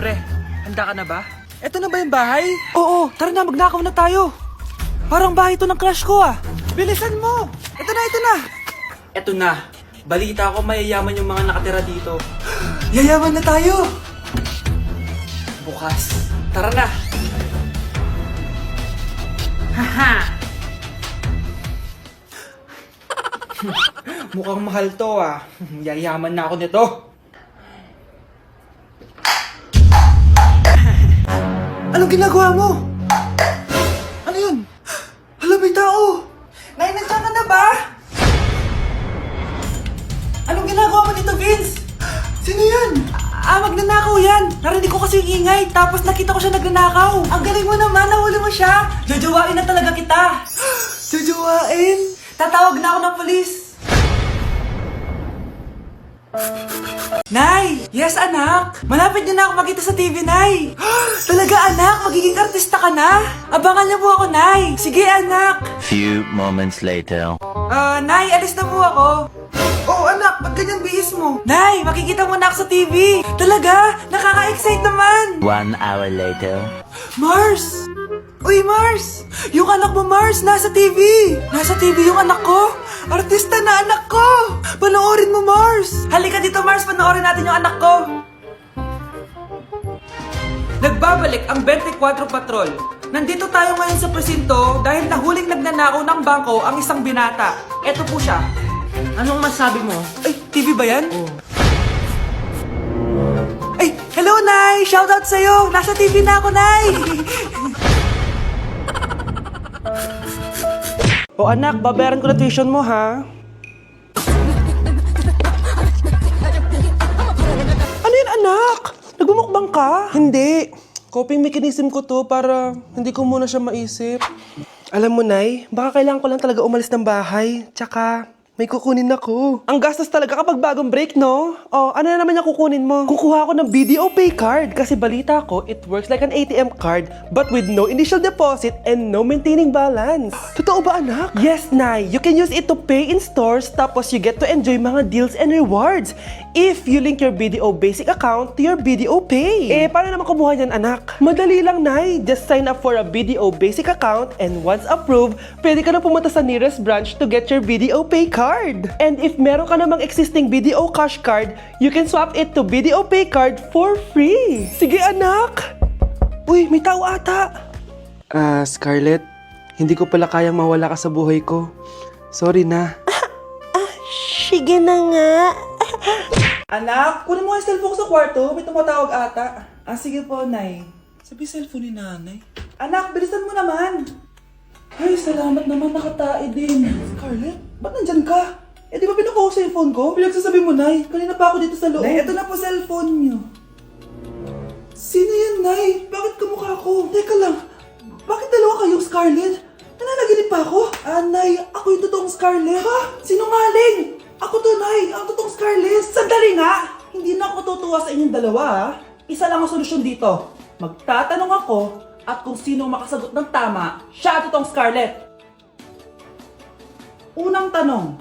Pre, handa ka na ba? Eto na ba yung bahay? Oo, tara na, magnakaw na tayo. Parang bahay to ng crush ko ah. Bilisan mo! Ito na, ito na! Eto na. Balita ko mayayaman yung mga nakatira dito. Yayaman na tayo! Bukas. Tara na! Haha! Mukhang mahal to ah. Yayaman na ako nito. Anong ginagawa mo? Ano yun? Hala, may tao! Nay, nandiyan ka na ba? Anong ginagawa mo dito, Vince? Sino yan? Magnanakaw yan! Narinig ko kasi yung ingay, tapos nakita ko siya nagnanakaw. Ang galing mo naman, nahuli mo siya! Jojowain na talaga kita! Jojowain? Tatawag na ako ng polis! Nay! Yes, anak! Malapit niyo na ako makita sa TV, Nay! Talaga, anak? Magiging artista ka na? Abangan niyo po ako, Nay! Sige, anak! Few moments later. Nay, alis na po ako. Oh, anak, ba't ganyan bihis mo? Nay, makikita mo na ako sa TV. Talaga? Nakaka-excite naman. 1 hour later. Mars! Uy, Mars! Yung anak mo, Mars, nasa TV. Nasa TV yung anak ko. Artista na anak ko. Panoorin mo, Mars. Halika dito, Mars. Panoorin natin yung anak ko. Nagbabalik ang 24 Patrol. Nandito tayo ngayon sa presinto dahil nahuling nagnanakaw ng bangko ang isang binata. Eto po siya. Anong masabi mo? Ay, TV ba yan? Oo. Ay, hello, Nay! Shoutout sa'yo! Nasa TV na ako, Nay! O anak, babayaran ko na tuition mo, ha? Ano yun, anak? Nagmumukbang ka? Hindi. Coping mechanism ko to para hindi ko muna siya maisip. Alam mo, Nay, baka kailangan ko lang talaga umalis ng bahay. Tsaka, may kukunin ako. Ang gastos talaga kapag bagong break, no? Oh, ano na naman yung kukunin mo? Kukuha ako ng BDO Pay card kasi balita ko, it works like an ATM card but with no initial deposit and no maintaining balance. Totoo ba, anak? Yes, Nay. You can use it to pay in stores tapos you get to enjoy mga deals and rewards if you link your BDO Basic account to your BDO Pay. Eh, paano naman kumuha yan, anak? Madali lang, Nay. Just sign up for a BDO Basic account and once approved, pwede ka na pumunta sa nearest branch to get your BDO Pay card. And if meron ka namang existing BDO Cash card, you can swap it to BDO Pay card for free. Sige, anak! Uy, may tao ata! Scarlett, hindi ko pala kayang mawala ka sa buhay ko. Sorry na. Sige na nga. Anak, kunin mo yung cellphone ko sa kwarto. May tumatawag ata. Sige po, Nay. Sabi cellphone ni nanay. Anak, bilisan mo naman. Ay, salamat naman, nakatae din. Scarlett, ba't nandyan ka? Eh, di ba pinukuha ko sa yung phone ko? Pinagsasabi mo, Nay. Kanina pa ako dito sa loob. Nay, ito na po cellphone niyo. Sino yan, Nay? Bakit kamukha ko? Teka lang, bakit dalawa kayong Scarlett? Nananaginip pa ako? Nay, ako yung totoong Scarlett. Ha? Sinungaling! Ako to, Nay, ang totoong Scarlett. Sandali nga! Hindi na ako tutuwa sa inyong dalawa, ha? Isa lang ang solusyon dito. Magtatanong ako at kung sino makasagot ng tama, siya ang totoong Scarlett. Unang tanong,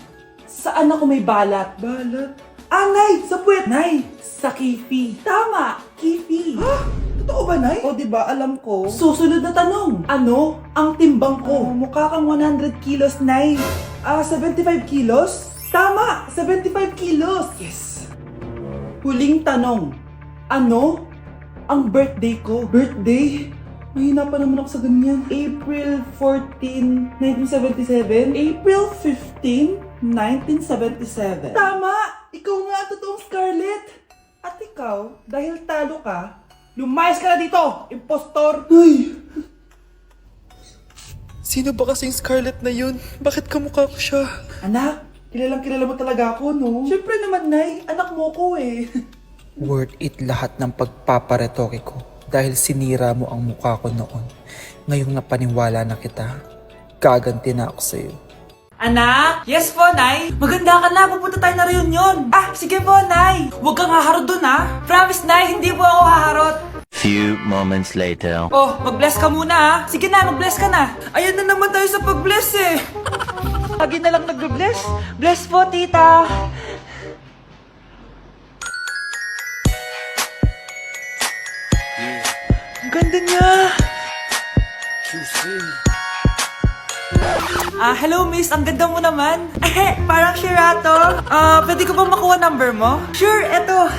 saan ako may balat? Balat? Nay! Sa puwet! Nay! Sa kifi. Tama! Kifi. Ha? Totoo ba, Nay? O, diba, alam ko. Susunod na tanong. Ano ang timbang ko? Mukha kang 100 kilos, Nay. 75 kilos? Tama! 75 kilos! Yes! Huling tanong. Ano ang birthday ko? Birthday? Mahina pa naman ako sa ganyan. April 14, 1977? April 15, 1977. Tama! Ikaw nga ang totoong Scarlett! At ikaw, dahil talo ka, lumayas ka na dito! Impostor! Ay! Sino ba kasing Scarlett na yun? Bakit kamukha ko siya? Anak, kilalang kilala mo talaga ako, no? Siyempre naman, Nay. Anak mo ko eh. Worth it lahat ng pagpaparetoke ko dahil sinira mo ang mukha ko noon. Ngayong napaniwala na kita, gaganti na ako sa'yo. Anak! Yes po, Nay! Maganda ka na! Pupunta tayo na reunion! Sige po, Nay! Huwag kang haharot dun, ha? Promise, Nay! Hindi po ako haharot! Few moments later. Oh, mag-bless ka muna, ha? Sige na, mag-bless ka na! Ayan na naman tayo sa pag-bless, eh! Lagi na lang nag-bless! Bless po, tita! Ang ganda niya! Hello miss, ang ganda mo naman. Parang Shirato. Pwede ko ba makuha number mo? Sure, eto.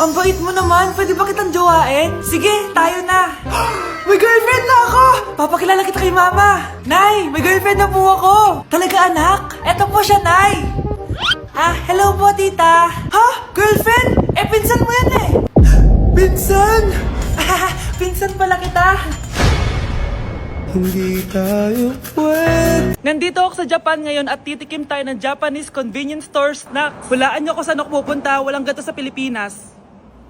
Ang bait mo naman, pwede ba kitang jowain? Sige, tayo na. May girlfriend na ako! Papakilala kita kay mama. Nay, may girlfriend na po ako. Talaga anak? Eto po siya, Nay. Hello po tita. Ha? Girlfriend? Pinsan mo yan eh. Pinsan? Pinsan pala kita. Hindi tayo pwede. Nandito ako sa Japan ngayon at titikim tayo ng Japanese convenience store snacks. Hulaan niyo kung saan ako pupunta, walang gato sa Pilipinas.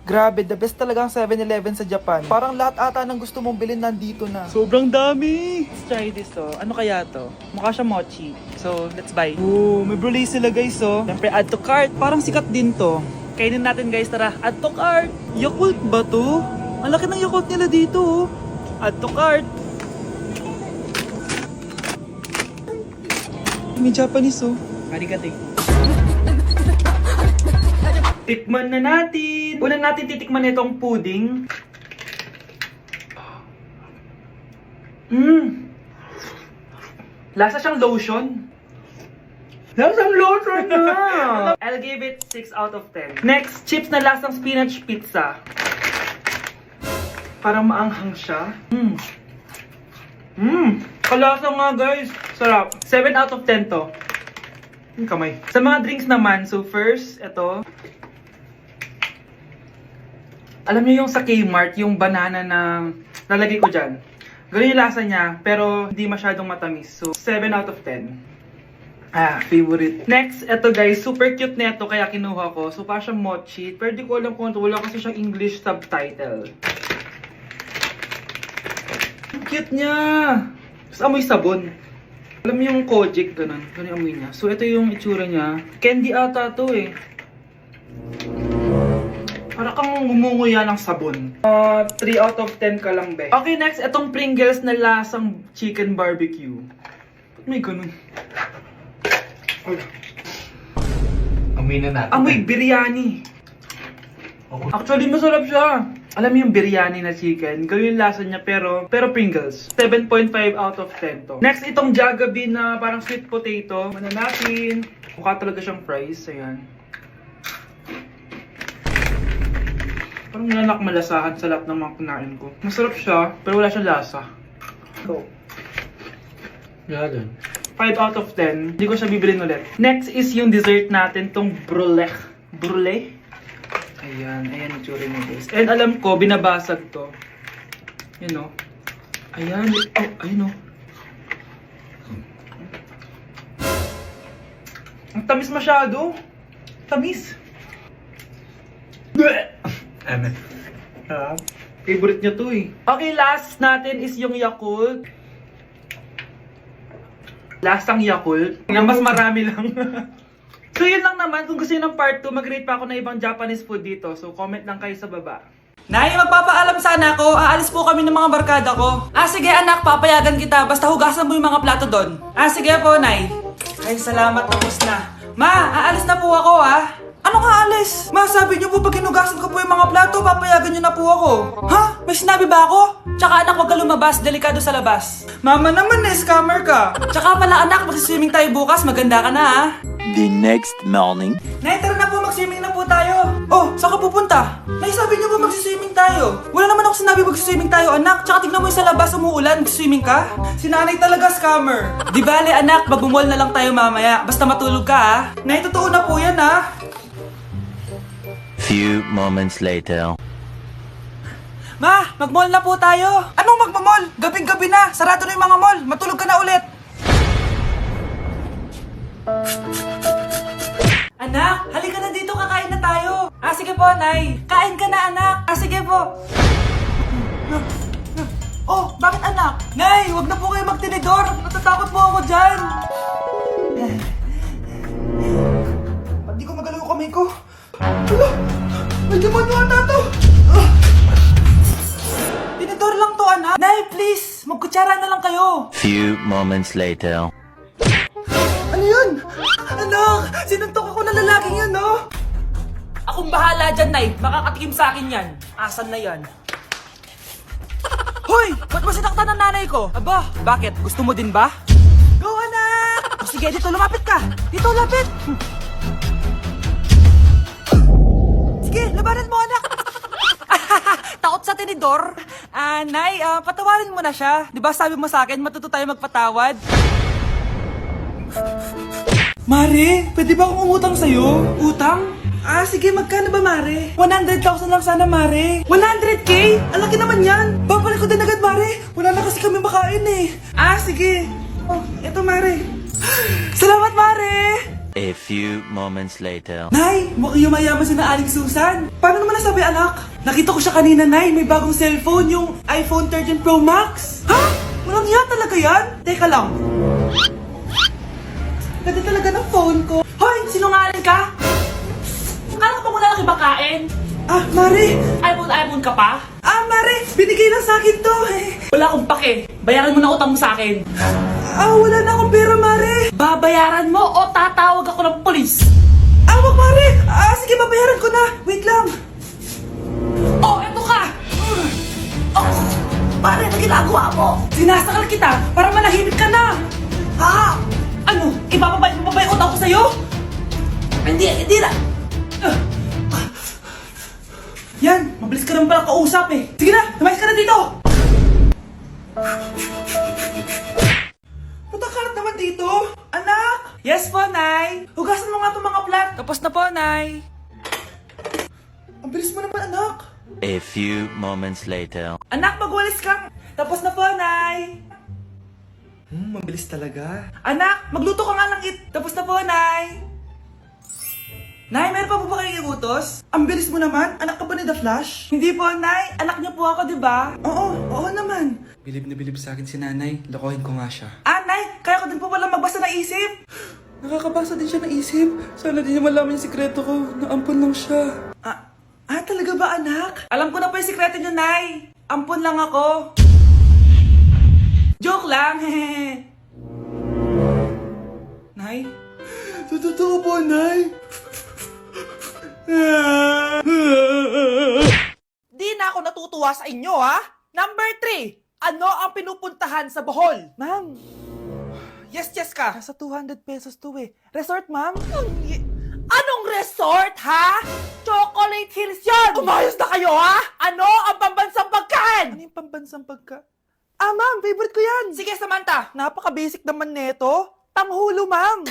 Grabe, the best talaga ang 7-Eleven sa Japan. Parang lahat ata ng gusto mong bilhin nandito na. Sobrang dami! Let's try this Ano kaya to? Mukha siya mochi. So, let's buy. Oh, may brulee sila guys Siyempre, add to cart. Parang sikat din to. Kainin natin guys, tara. Add to cart. Yakult ba to? Ang laki ng Yakult nila dito Add to cart. May Japanese Arigato. Tikman na natin. Una natin titikman itong pudding. Lasa siyang lotion. Lasang lotion na! I'll give it 6 out of 10. Next, chips na lasang spinach pizza. Parang maanghang siya. Kalasa nga guys. Sarap. 7 out of 10 to. Kamay. Sa mga drinks naman, so first, ito. Alam niyo yung sa Kmart, yung banana na nalagay ko dyan. Ganun yung lasa niya, pero hindi masyadong matamis. So, 7 out of 10. Favorite. Next, ito guys, super cute na ito, kaya kinuha ko. So, parang siyang mochi. Pero di ko alam kung ito, wala kasi siyang English subtitle. Ang cute niya! Tapos amoy sabon. Alam mo yung Kojic, ganun. Ganun yung amoy niya. So, ito yung itsura niya. Candy ata to eh. Para kang ngumunguya ng sabon. 3 out of 10 ka lang, be. Okay, next, itong Pringles na lasang chicken barbecue. Ba't may ganun? Amoy na natin. Amoy biryani. Actually, masarap siya. Alam mo yung biryani na chicken, gawin yung lasa niya pero Pringles. 7.5 out of 10 to. Next, itong Jollibee na parang sweet potato. Ano natin? Mukha talaga siyang fries. Ayan. Parang nanak malasahan sa lahat ng mga kinain ko. Masarap siya, pero wala siyang lasa. So, Yan. 5 out of 10. Hindi ko siya bibilin ulit. Next is yung dessert natin, tong brulee. Brulee? Ayan, ayan yung tsura niya guys. And alam ko, binabasag to. Yun o. Ayan, ayun o. Ang tamis masyado. Tamis. Favorite niya to eh. Okay, last natin is yung Yakult. Lasang Yakult. Nga mas marami lang. So yun lang naman. Kung gusto nyo ng part 2, mag-rate pa ako ng ibang Japanese food dito. So comment lang kayo sa baba. Nay, magpapaalam sana ako. Aalis po kami ng mga barkada ko. Sige anak, papayagan kita. Basta hugasan mo yung mga plato doon. Sige po, Nay. Ay, salamat. Tapos na. Ma, aalis na po ako Anong aalis? Ma, sabi niyo po pag hinugasan ko po yung mga plato, papayagan niyo na po ako. Ha? May sinabi ba ako? Tsaka anak, huwag ka lumabas. Delikado sa labas. Mama naman scammer ka. Tsaka pala anak, magsiswimming tayo bukas. Maganda ka na The next morning. Nay, tara na po, mag-swimming na po tayo. Oh, saan ka pupunta? Nay, sabi niyo po mag-swimming tayo. Wala naman ako sinabi mag-swimming tayo, anak. Tsaka tignan mo yung sa labas, umuulan, mag-swimming ka. Si nanay talaga scammer. Di bale, anak, mag-mall na lang tayo mamaya. Basta matulog ka, Nay, totoo na po yan, Few moments later. Ma, mag-mall na po tayo. Anong mag-mall? Gabing-gabi na. Sarado na yung mga mall. Matulog ka na ulit. Anak, halika na dito, kakain na tayo. Sige po, Nay. Kain ka na, anak. Sige po. Oh, bakit anak? Nay, wag na po kayo magtinidor. Natatakot po ako dyan. Hindi ko magalaw yung kamay ko. May demonyo ata to. Tinidor lang to, anak. Nay, please. Magkutsara na lang kayo. Few moments later. Ano yun? Anak, sinuntok ako na lalaking yun, no? Akong bahala dyan, Nay. Makakatikim sa akin yan. Asan na yan? Hoy! Ba't mo sinaktan ng nanay ko? Aba, bakit? Gusto mo din ba? Go, anak! O sige, dito lumapit ka! Dito, lapit! Sige, labanan mo, anak! Takot sa tinidor? Nay, patawarin mo na siya. Di ba sabi mo sa akin, matuto tayo magpatawad? Mare, pwede ba akong umutang sa'yo? Utang? Sige, magkano ba, Mare? 100,000 lang sana, Mare. 100K? Ang laki naman yan. Babalik ko din agad, Mare. Wala na kasi kami makain eh. Sige. Oh, eto, Mare. Salamat, Mare. A few moments later. Nay, mukhang yumayaman si na Aling Susan. Paano naman nasabi, anak? Nakita ko siya kanina, Nay. May bagong cellphone, yung iPhone 13 Pro Max. Ha? Walang iya talaga yan? Teka lang. Ganda talaga ng phone ko. Hoy, sinungaling ka? Akala ko ba wala nang ibang kain? Mare. iPhone ka pa? Mare, binigay lang sa akin to. Wala akong pake. Bayaran mo na utang mo sa akin. Wala na akong pera, Mare. Babayaran mo o tatawag ako ng polis? Wag, Mare. Sige, babayaran ko na. Wait lang. Eto ka. Mare, ano ginagawa mo? Sinasakal kita para manahimik ka na. Ano? Ibababay yung utang ko sa'yo? Hindi na. Yan, mabilis ka naman pala kausap eh. Sige na, lumayas ka na dito. Matakalat naman dito. Anak! Yes po, Nay. Hugasan mo nga itong mga plat. Tapos na po, Nay. Ang bilis mo naman, anak. A few moments later. Anak, magwalis kang. Tapos na po, Nay. Mabilis talaga. Anak, magluto ka nga ng Tapos na po, Nay. Nay, meron pa po ba kayong iutos? Ang bilis mo naman. Anak ka ba ni The Flash? Hindi po, Nay. Anak niyo po ako, di ba? Oo naman. Bilib na bilib sa akin si Nanay. Lokohin ko nga siya. Nay, kaya ko din po pala magbasa ng isip. Nakakabasa din siya ng isip. Sana din niya malaman yung sikreto ko. Naampon lang siya. Talaga ba, anak? Alam ko na po yung sikreto niyo, Nay. Ampon lang ako. Joke lang, hehe. Nay? Totoo po, Nay. Di na ako natutuwa sa inyo, ha? Number 3, ano ang pinupuntahan sa Bohol? Ma'am. Yes ka. Nasa 200 pesos to eh. Resort, ma'am? Anong resort, ha? Chocolate Hills yun! Umayos na kayo, ha? Ano ang pambansang pagkain? Ano yung pambansang pagkain? Ma'am, favorite ko yan. Sige, Samantha. Napaka-basic naman neto. Tanghulo, ma'am.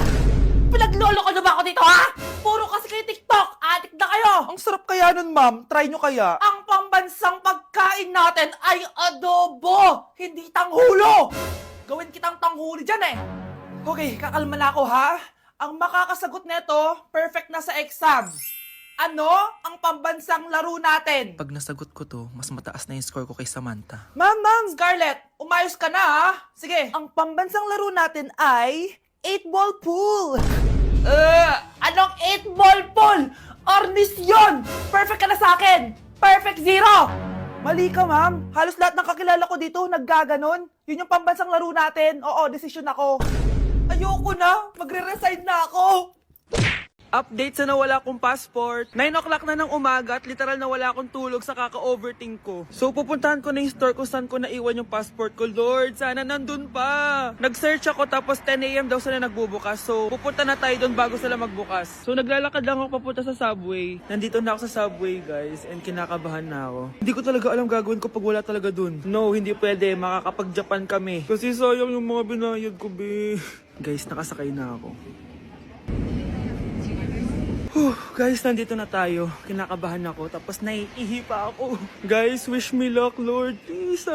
Pinaglolo ko na ba ako dito, ha? Puro kasi kayo TikTok. Adik na kayo. Ang sarap kaya nun, ma'am. Try nyo kaya. Ang pambansang pagkain natin ay adobo, hindi tanghulo. Gawin kitang tanghuli dyan, eh. Okay, kakalma na ako, ha? Ang makakasagot neto, perfect na sa exam. Ano ang pambansang laro natin? Pag nasagot ko to, mas mataas na yung score ko kay Samantha. Ma'am! Scarlett, umayos ka na, ha? Sige. Ang pambansang laro natin ay 8-ball pool. Anong 8-ball pool? Ornis yun! Perfect ka na sa akin! Perfect 0! Mali ka, ma'am. Halos lahat ng kakilala ko dito naggaganon. Yun yung pambansang laro natin. Oo, desisyon ako. Ayoko na. Magre-resign na ako. Update sa nawala kong passport. 9 o'clock na ng umaga at literal na wala akong tulog sa kaka-overthink ko. So pupuntahan ko na yung store kung saan ko naiwan yung passport ko. Lord, sana nandun pa. Nag-search ako tapos 10 a.m. daw sila nagbubukas. So pupunta na tayo doon bago sila magbukas. So naglalakad lang ako papunta sa subway. Nandito na ako sa subway, guys, and kinakabahan na ako. Hindi ko talaga alam gagawin ko pag wala talaga doon. No, hindi pwede. Makakapag-Japan kami. Kasi sayang yung mga binayad ko, be. Guys, nakasakay na ako. Guys, nandito na tayo. Kinakabahan ako. Tapos naiihi pa ako. Guys, wish me luck, Lord. Please.